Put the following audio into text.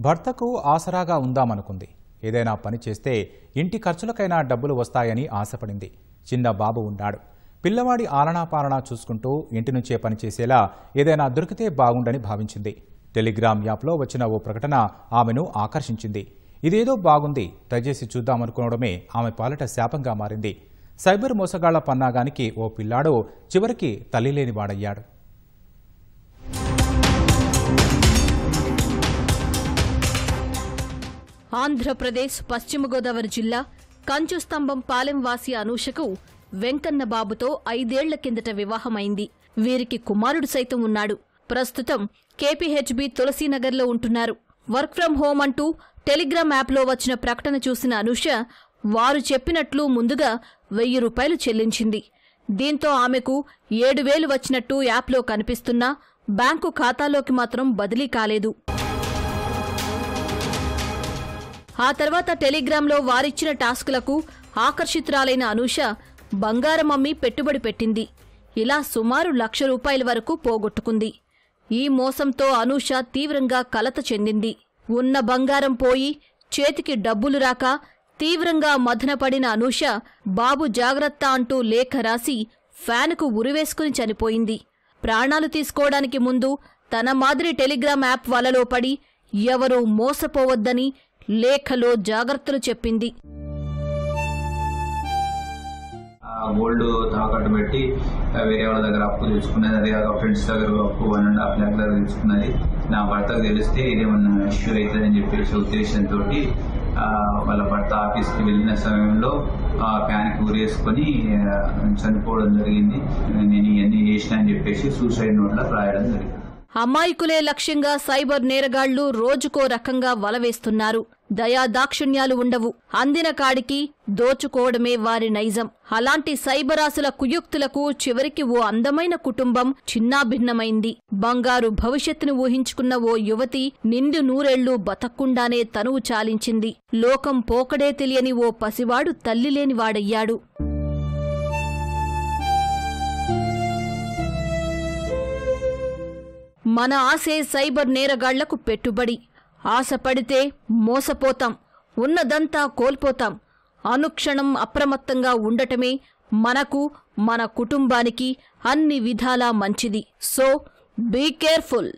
భర్తకు ఆసరాగా ఉందామనుకుంది. ఏదైనా పని చేస్తే ఇంటి ఖర్చులకైనా డబ్బులు వస్తాయని ఆశపడింది. చిన్న బాబు ఉన్నాడు. పిల్లవాడి ఆలనాపాలనా చూసుకుంటూ ఇంటి నుంచే పనిచేసేలా ఏదైనా దొరికితే బాగుండని భావించింది. టెలిగ్రామ్ యాప్లో వచ్చిన ఓ ప్రకటన ఆమెను ఆకర్షించింది. ఇదేదో బాగుంది, దయచేసి చూద్దామనుకోవడమే ఆమె పాలిట శాపంగా మారింది. సైబర్ మోసగాళ్ల పన్నాగానికి ఓ పిల్లాడు చివరికి తల్లిలేని వాడయ్యాడు. ఆంధ్రప్రదేశ్ పశ్చిమ గోదావరి జిల్లా కంచుస్తంభం పాలెం వాసి అనూషకు వెంకన్న బాబుతో 5 ఏళ్ల కిందట వివాహమైంది. వీరికి కుమారుడు సైతం ఉన్నాడు. ప్రస్తుతం కేపీహెచ్బీ తులసీనగర్లో ఉంటున్నారు. వర్క్ ఫ్రం హోం అంటూ టెలిగ్రామ్ యాప్లో వచ్చిన ప్రకటన చూసిన అనూష వారు చెప్పినట్లు ముందుగా 1000 రూపాయలు చెల్లించింది. దీంతో ఆమెకు 7000 వచ్చినట్టు యాప్లో కనిపిస్తున్నా బ్యాంకు ఖాతాలోకి మాత్రం బదిలీ కాలేదు. ఆ తర్వాత టెలిగ్రామ్లో వారిచ్చిన టాస్కులకు ఆకర్షితురాలైన అనూష బంగారం అమ్మి పెట్టుబడి పెట్టింది. ఇలా సుమారు 1,00,000 రూపాయల వరకు పోగొట్టుకుంది. ఈ మోసంతో అనూష తీవ్రంగా కలత చెందింది. ఉన్న బంగారం పోయి చేతికి డబ్బులు రాక తీవ్రంగా మదనపడిన అనూష బాబు జాగ్రత్త అంటూ లేఖ రాసి ఫ్యాన్కు ఉరివేసుకుని చనిపోయింది. ప్రాణాలు తీసుకోవడానికి ముందు తన మాదిరి టెలిగ్రామ్ యాప్ వలలో పడి ఎవరూ మోసపోవద్దని లేఖలో జాగ్రత్తలు చెప్పింది. గోల్డ్ తాకట్టు పెట్టి వేరే వాళ్ళ దగ్గర అప్పు తెచ్చుకున్నది. అదే కాక ఫ్రెండ్స్ దగ్గర అప్పు 1.5 lakh దగ్గర తెచ్చుకున్నది. నా భర్తకు తెలిస్తే ఇదేమన్నా ఇష్యూ అవుతుందని చెప్పేసి ఉద్దేశంతో వాళ్ళ భర్త ఆఫీస్కి వెళ్ళిన సమయంలో ఫ్యాన్కి ఊరేసుకొని చనిపోవడం జరిగింది. నేను ఇవన్నీ చేసిన అని చెప్పేసి సూసైడ్ నోట్లో రాయడం జరిగింది. అమాయకులే లక్ష్యంగా సైబర్ నేరగాళ్లు రోజుకో రకంగా వలవేస్తున్నారు. దయాదాక్షిణ్యాలు ఉండవు. అందిన కాడికి దోచుకోవడమే వారి నైజం. అలాంటి సైబరాసుల కుయుక్తులకు చివరికి ఓ అందమైన కుటుంబం చిన్నాభిన్నమైంది. బంగారు భవిష్యత్తును ఊహించుకున్న ఓ యువతి నిండు 100 ఏళ్లు బతక్కుండానే తనువు చాలించింది. లోకం పోకడే తెలియని ఓ పసివాడు తల్లిలేనివాడయ్యాడు. మన ఆశే సైబర్ నేరగాళ్లకు పెట్టుబడి. ఆశపడితే మోసపోతాం, ఉన్నదంతా కోల్పోతాం. అనుక్షణం అప్రమత్తంగా ఉండటమే మనకు, మన కుటుంబానికి అన్ని విధాలా మంచిది. So be careful.